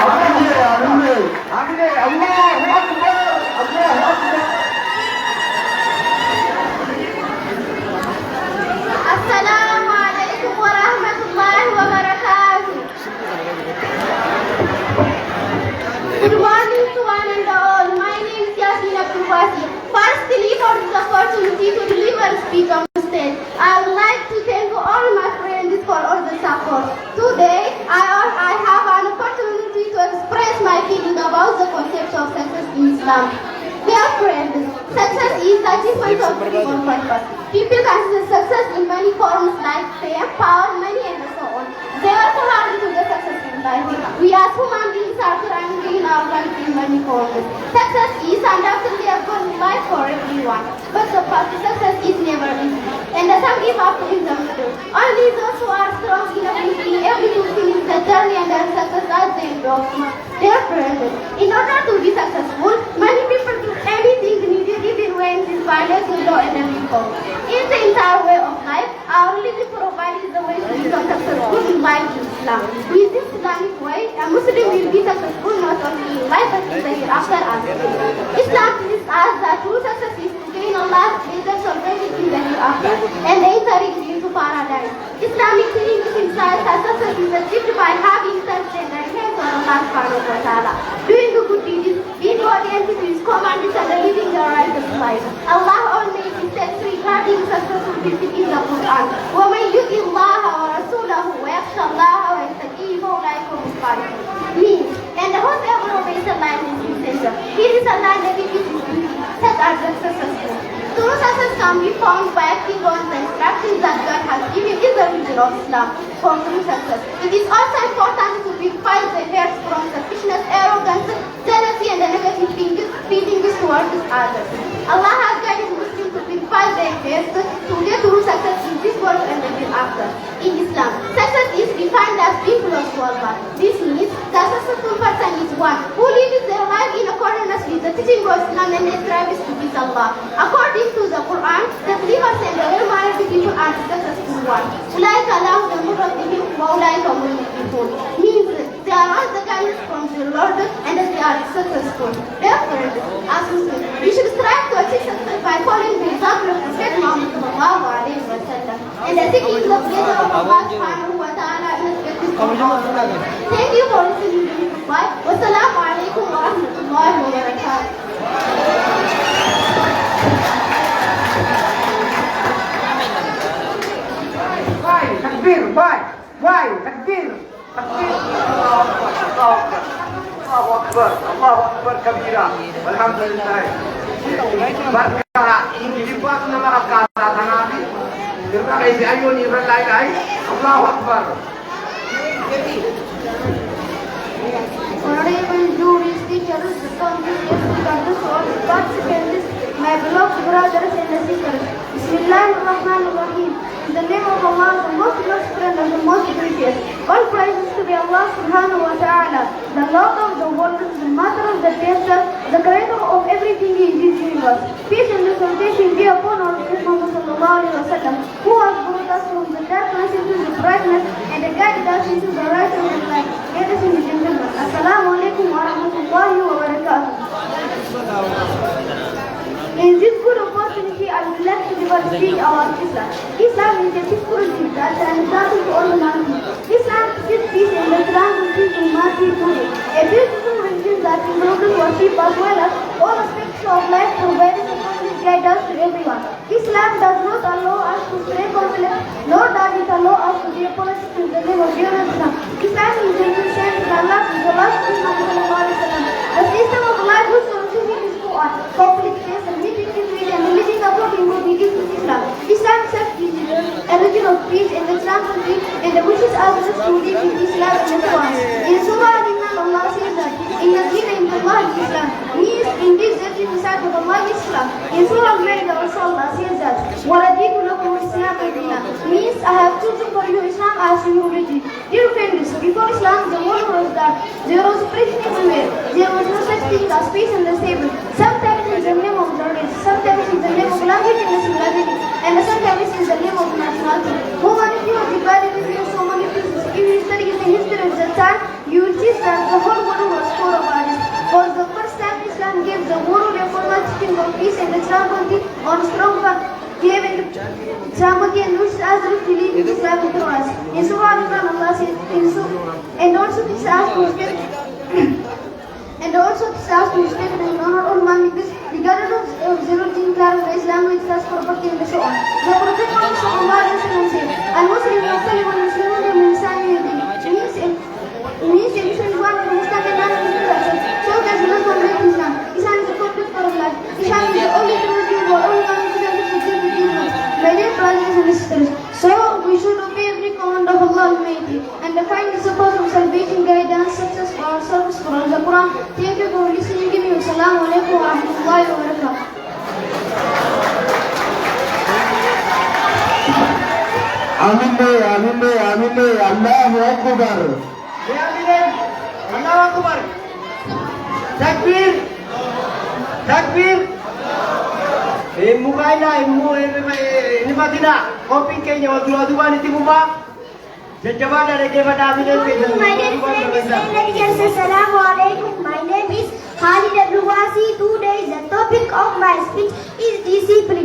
Assalamu alaikum wa rahmatullahi wa barakatuh. Good morning to one and all. My name is Yasmin Abdulwasi. Firstly, for this opportunity to deliver a speech on the stage, I would like to thank all my friends for all the support. Today, I have an opportunity to express my feeling about the concept of success in Islam. Dear friends, success is the achievement of people purpose. People consider success in many forms like fame, power, money, and so on. They work hard to get success in life. We as human beings are trying in our life in many forms. Success is undoubtedly a good life for everyone, but the path to success is never easy, and some give up in the middle. Only those who are strong enough to be able to finish the journey and their success at the end of it. Dear friends, in order to be successful, many people do anything needed even when it is financial low and difficult. In the entire way of life, our religion provides the way to become successful in life in Islam. With this Islamic way, a Muslim will be successful not only in life but in the hereafter as well. Islam teaches us that true success is to gain Allah's pleasure salvation in the hereafter and entering into paradise. Islamic teaching emphasizes that success is achieved by having trust and reliance on Allah subhanahu wa ta'ala, doing the good deeds, being oriented to His commandments and living the righteous life. Allah Almighty says regarding successful people in the Quran, وَمَنْ يُطِعِ اللَّهَ وَرَسُولَهُ وَيَخْشَى اللَّهَ وَيَتَّقِيهِ فَأُولَئِكَ هُمُ الْفَائِزُونَ. Means, and whoever obeys Allah and His Messenger, he is Allah and every his duty, such as successful. True success can be found by acting on the instructions that God has given in the religion of Islam for true success. It is also important to purify the heart from selfishness, arrogance, jealousy, and the negative feelings towards others. Allah has guided Muslims to purify their hearts to get true success in this world and the hereafter. In Islam, success is defined as being close to Allah. This means the successful person is one who lives their life in accordance with the teaching of Islam and strives to please Allah. According to the Quran, the believers and the well-mannered people are the successful one. أولئك على هدى من ربهم وأولئك هم المفلحون. Means they are all the guidance from the Lord and they are successful. Therefore, as Muslims, we should strive to achieve success by following the example of Prophet Muhammad sallallahu alaihi wasallam and seeking the pleasure of Allah subhanahu wa ta'ala in respective of. Thank you for listening to me. Bye. Wassalamu alaikum wa rahmatullahi wa barakatuh. Takbir, why? Takbir. Allahu Akbar kabira. Alhamdulillah. Berkah ini buat nama kata Nabi. Berkah isi ayun ini berlai. Allahu Akbar. Honorable juries, teachers, distinguished participants, my beloved brothers and sisters. Bismillahirrahmanirrahim. In the name of Allah, the most blessed friend and the most gracious. All praises to be Allah subhanahu wa ta'ala, the Lord of the world, the master of the creator, the creator of everything in this universe. Peace and salutation be upon our Prophet Muhammad sallallahu alaihi wasallam, who has brought us from the darkness into the brightness and guided us into the right of the light. Let us in the gentlemen. Assalamu alaikum wa rahmatullahi wa barakatuh. In this good opportunity, I would like to give a speech about Islam. Islam is a peaceful religion that is example to all humanity. Islam teaches peace and the Quran teaches humanity today. A beautiful religion that includes worship as well as all aspects of life, providing complete guidance to everyone. Islam does not allow us to stray conflict, nor does it allow us to be opposed to the name of Islam. Islam is a sent by Allah to the last Prophet sallallahu alaihi wasallam. The system of life whose solution is Quran, conflict, and religion about begins with Islam. Islam itself is a religion of peace and example and the wishes others to live in Islam and so on. In Surah Al-Imran, Allah says that in the deen in Allah is Islam. Means indeed that in the sight of Allah is Islam. In Surah Al-Ma'idah also Allah says that وَرَدِيكُ لَكُمُ الْإِسْلَامَ دِينًا. Means I have chosen for you Islam as your religion. Dear friends, before Islam the world was dark. There was oppression everywhere. There was no such thing as peace and stable. Sometimes in the name of the race, sometimes in the name of language and nationality, and sometimes in the name of nationality. Humanity was divided into so many pieces. If you study the history of the time, you will see that the whole world Islamic laws. In Surah Al-Quran, Allah says, and also this asks to respect and also this asks to respect and honor all man regardless of their origin, class, race, language, caste, property, and so on. The Prophet Muhammad sallallahu alaihi wasallam said, "Al-Muslim يختلف المسلمون من لسان يديه." Means a Muslim is one of the Muslim and non-Muslim. So does Muslim like Islam. Islam is the complete for life. Islam is the only religion for all non-Muslims. My dear brothers and sisters, so we should obey every command of Allah Almighty and find the support of salvation, guidance, success for ourselves from the Quran. Thank you for listening to me. Assalamu alaikum wa rahmatullahi wa barakatuh. Amin. Allahu Akbar. Allahu Akbar. Takbir. Mukhaina ini matina. Kopi kayaknya waktu wanita muma. Jajabana ada kepada Amin. My dear friends, ladies and gentlemen, Assalamu alaikum. My name is Khalid Abdul Wasi. Today the topic of my speech is discipline.